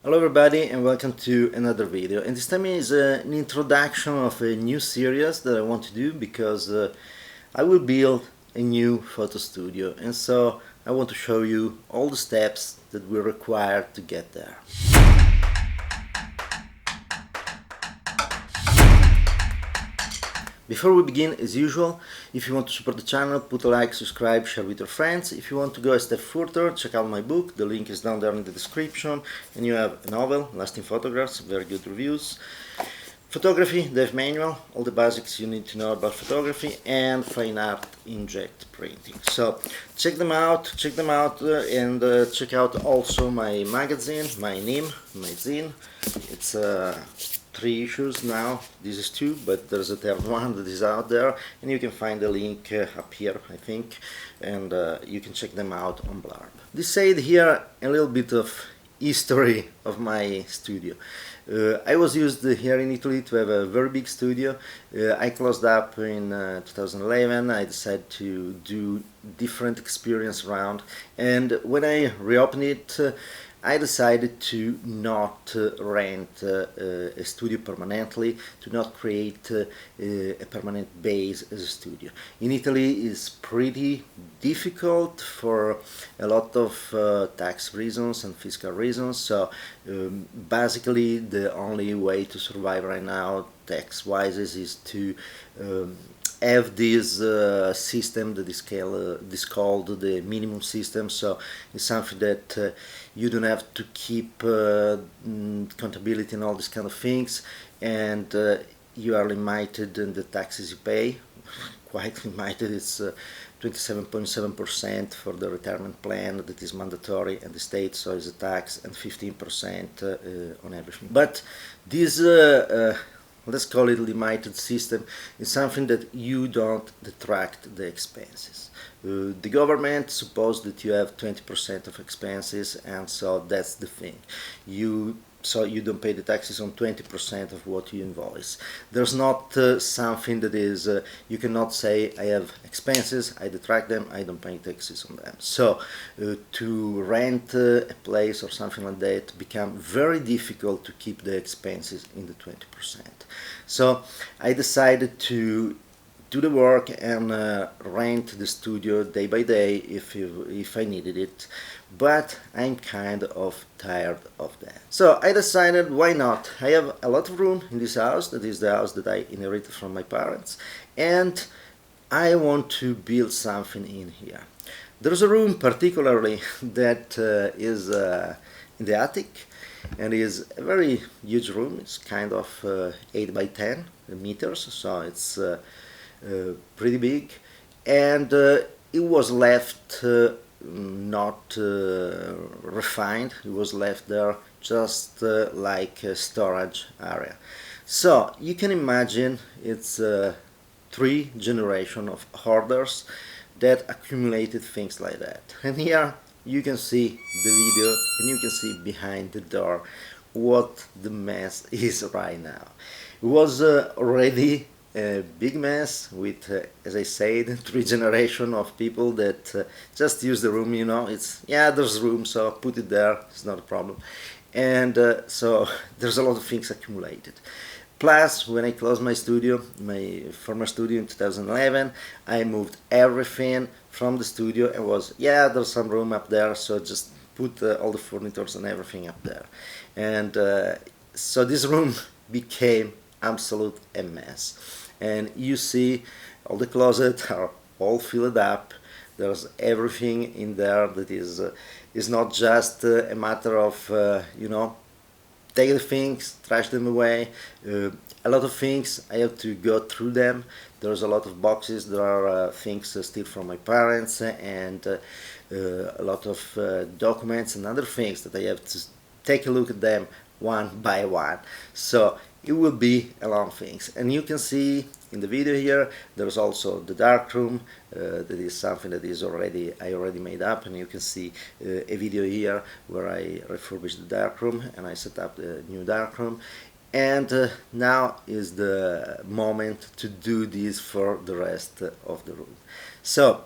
Hello everybody and welcome to another video, and this time is an introduction of a new series that I want to do because I will build a new photo studio, and so I want to show you all the steps that we require to get there. Before we begin, as usual, if you want to support the channel, put a like, subscribe, share with your friends. If you want to go a step further, check out my book, the link is down there in the description. And you have a novel, Lasting Photographs, very good reviews. Photography, Dev Manual, all the basics you need to know about photography, and fine art inkjet printing. So check them out, and check out also my magazine, my Zine. It's 3 issues now. This is 2, but there's a third one that is out there, and you can find the link up here, I think, and you can check them out on Blurb. This said here a little bit of history of my studio. I was used here in Italy to have a very big studio. I closed up in 2011. I decided to do different experience around, and when I reopened it, I decided to not rent a studio permanently, to not create a permanent base as a studio. In Italy it's pretty difficult for a lot of tax reasons and fiscal reasons, so basically the only way to survive right now tax-wise is to have this system that is called the minimum system. So it's something that you don't have to keep accountability and all these kind of things, and you are limited in the taxes you pay. Quite limited. It's 27.7% for the retirement plan that is mandatory and the state, so is a tax, and 15% on everything. But this let's call it limited system, is something that you don't detract the expenses. The government supposes that you have 20% of expenses, and so that's the thing. So you don't pay the taxes on 20% of what you invoice. There's not something that is, you cannot say I have expenses, I detract them, I don't pay taxes on them. So to rent a place or something like that become very difficult to keep the expenses in the 20%. So I decided to do the work and rent the studio day by day if I needed it, but I'm kind of tired of that. So I decided, why not? I have a lot of room in this house, that is the house that I inherited from my parents, and I want to build something in here. There's a room particularly that is in the attic, and is a very huge room. It's kind of 8 by 10 meters, so it's pretty big, and it was left not refined. It was left there just like a storage area. So you can imagine it's 3 generations of hoarders that accumulated things like that. And here you can see the video, and you can see behind the door what the mess is right now. It was already a big mess with, as I said, 3 generations of people that just use the room, you know, it's, yeah, there's room, so put it there, it's not a problem. And so there's a lot of things accumulated. Plus, when I closed my studio, my former studio in 2011, I moved everything from the studio and was, yeah, there's some room up there, so just put all the furniture and everything up there. And so this room became absolute a mess. And you see all the closets are all filled up. There's everything in there that is not just a matter of, you know, take the things, trash them away. A lot of things, I have to go through them. There's a lot of boxes, there are things still from my parents, and a lot of documents and other things that I have to take a look at them one by one. So it will be a long thing. And you can see in the video here, there's also the darkroom. That is something that is I already made up, and you can see a video here where I refurbished the darkroom and I set up the new darkroom. And now is the moment to do this for the rest of the room. So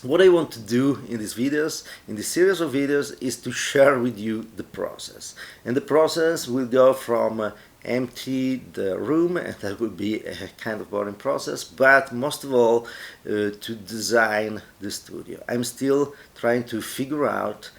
what I want to do in these videos, in this series of videos, is to share with you the process. And the process will go from empty the room, and that will be a kind of boring process, but most of all to design the studio. I'm still trying to figure out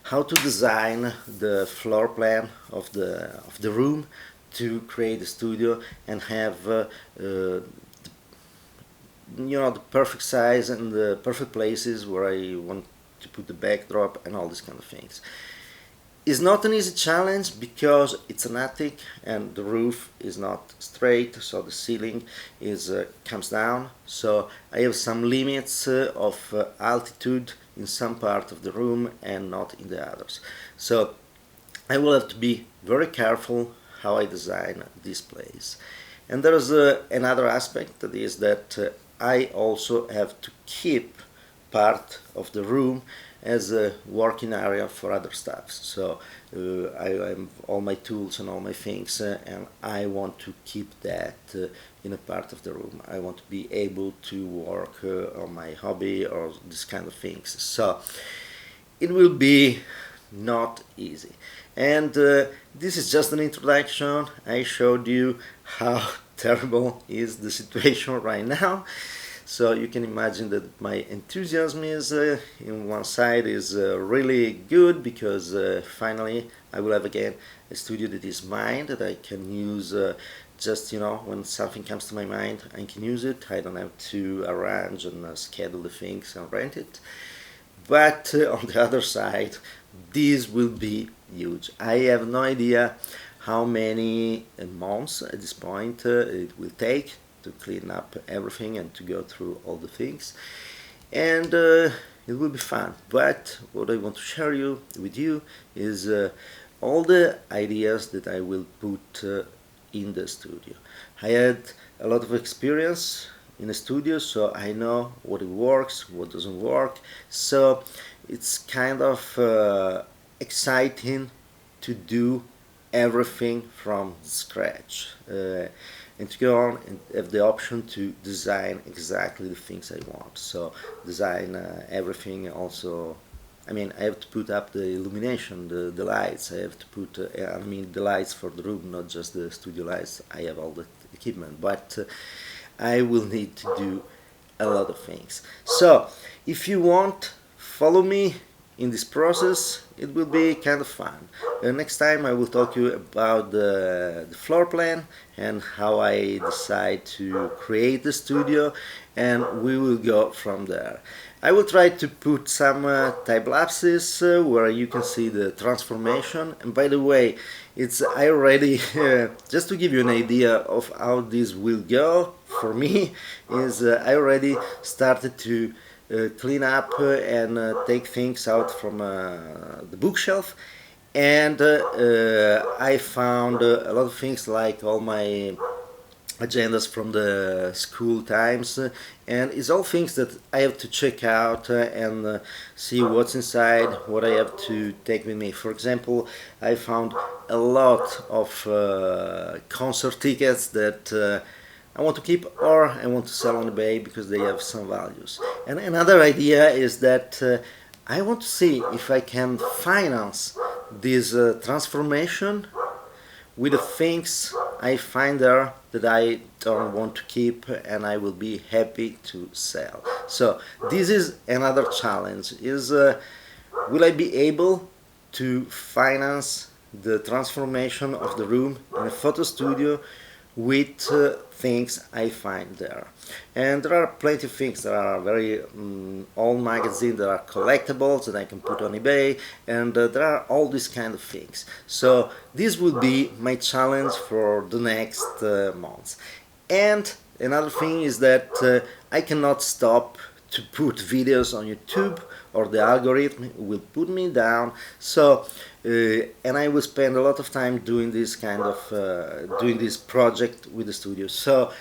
how to design the floor plan of the room to create a studio and have the perfect size and the perfect places where I want to put the backdrop and all these kind of things. It's not an easy challenge because it's an attic and the roof is not straight, so the ceiling is comes down. So I have some limits of altitude in some part of the room and not in the others. So I will have to be very careful how I design this place. And there is another aspect, that is that I also have to keep part of the room as a working area for other stuff. So I have all my tools and all my things, and I want to keep that in a part of the room. I want to be able to work on my hobby or this kind of things. So it will be not easy. And this is just an introduction. I showed you how terrible is the situation right now. So you can imagine that my enthusiasm is in one side is really good, because finally I will have again a studio that is mine, that I can use just when something comes to my mind, I can use it. I don't have to arrange and schedule the things and rent it. But on the other side, this will be huge. I have no idea how many months at this point it will take to clean up everything and to go through all the things, and it will be fun. But what I want to share with you is all the ideas that I will put in the studio. I had a lot of experience in a studio, so I know what works, what doesn't work. So it's kind of exciting to do everything from scratch. And to go on and have the option to design exactly the things I want. So design everything also. I mean, I have to put up the illumination, the lights. I have to put, the lights for the room, not just the studio lights. I have all the equipment, but I will need to do a lot of things. So if you want, follow me in this process. It will be kind of fun. Next time I will talk to you about the floor plan and how I decide to create the studio, and we will go from there. I will try to put some time lapses where you can see the transformation. And by the way, I already just to give you an idea of how this will go for me, is I already started to clean up and take things out from the bookshelf, and I found a lot of things, like all my agendas from the school times, and it's all things that I have to check out and see what's inside, what I have to take with me. For example, I found a lot of concert tickets that I want to keep, or I want to sell on eBay because they have some values. And another idea is that I want to see if I can finance this transformation with the things I find there that I don't want to keep and I will be happy to sell. So this is another challenge, is will I be able to finance the transformation of the room in a photo studio with things I find there. And there are plenty of things. There are very old magazines that are collectibles that I can put on eBay, and there are all these kind of things. So this will be my challenge for the next months. And another thing is that I cannot stop to put videos on YouTube, or the algorithm will put me down. So and I will spend a lot of time doing this kind of doing this project with the studio. So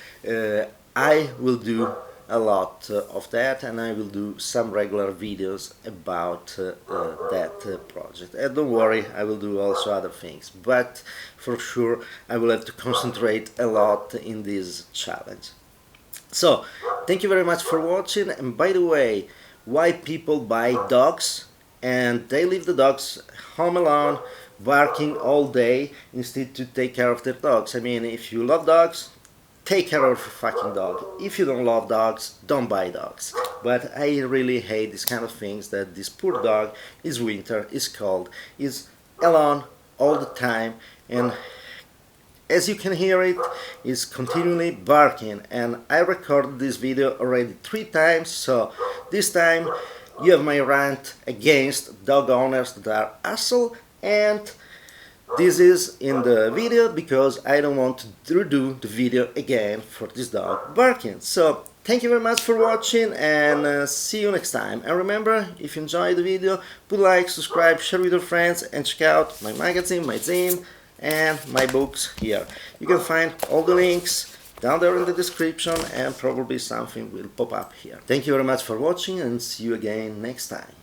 I will do a lot of that, and I will do some regular videos about that project. And don't worry, I will do also other things, but for sure I will have to concentrate a lot in this challenge. So thank you very much for watching, and by the way, why people buy dogs and they leave the dogs home alone, barking all day instead to take care of their dogs. I mean, if you love dogs, take care of your fucking dog. If you don't love dogs, don't buy dogs. But I really hate these kind of things, that this poor dog is winter, is cold, is alone all the time, and as you can hear it, is continually barking. And I recorded this video already 3 times, so this time you have my rant against dog owners that are assholes, and this is in the video because I don't want to redo the video again for this dog barking. So thank you very much for watching, and see you next time. And remember, if you enjoyed the video, put like, subscribe, share with your friends, and check out my magazine, my zine, and my books here. You can find all the links down there in the description, and probably something will pop up here. Thank you very much for watching, and see you again next time.